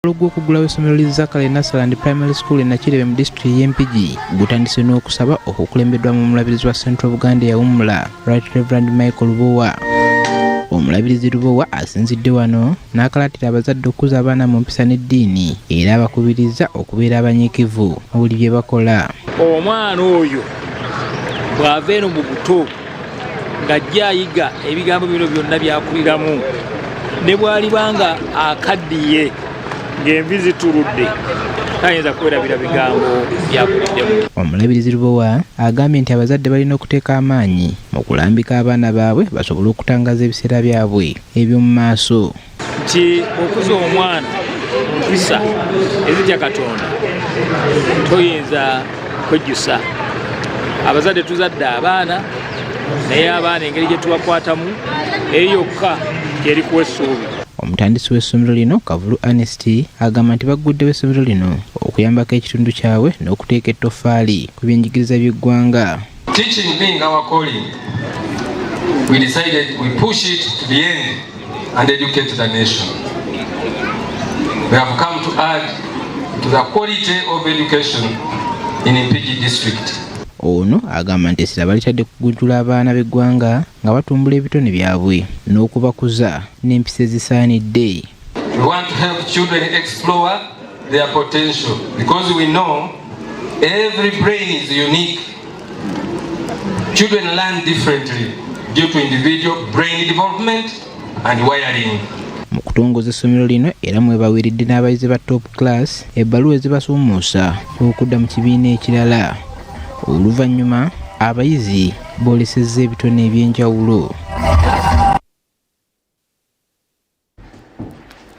Okugulawo essomero ly'Ezzakale Nursery and Primary School in Nakirebe mu district y'Empigi gutandise n'okusaba okukulembeddwa mu Omulabirizi wa Central Buganda yawummula Right Reverend Michael Lubowa. Omulabirizi Lubowa asinzidde wano n'akalaatira abazadde okukuza abaana mu mpisa n'eddiini era abakubiriza okubeera abanyiikivu mu buli bye bakola. Omwana oyo bw'ava eno mu buto ng'ajja ayiga ebigambo bino byonna byakuliramu ne bw'alibanga akaddiye ng'envi zituludde tayinza kwerabira bigambo byakuliddemu. Omulabirizi Lubowa agambye nti abazadde balina okuteeka amaanyi mu kulambika abaana baabwe basobole okutangaza ebiseera byabwe eby'omu maaso. Nti okuza omwana mpisa ezitya Katonda toyinza kwejjusa. Abazadde tuzadde abaana naye abaana engeri gye tubakwatamu eyokka terikuwa essuubi. Omutandisi w'essomero lino Kavulu Ernest agamba nti bagguddewo essomero lino okuyambako ekitundu kyabwe n'okuteeka ettoffaali ku byenjigiriza by'eggwanga. Teaching being our calling, we decided we push it to the end and educate the nation. We have come to add to the quality of education in Empigi district. Ono agamba nti essira balitadde kugunjula abaana b'eggwanga nga batumbula ebitone byabwe n'okubakuza n'empisa ezisaanidde. We want to help children explore their potential because we know every brain is unique. Children learn differently due to individual brain development and wiring. Mu kutongoza essomero lino era mwebaweeredde n'abayizi ba top class ebbaluwa ezibasumuusa okudda mu kibiina ekirala. Oluvannyuma abayizi boolesezza ebitone eby'enjawulo.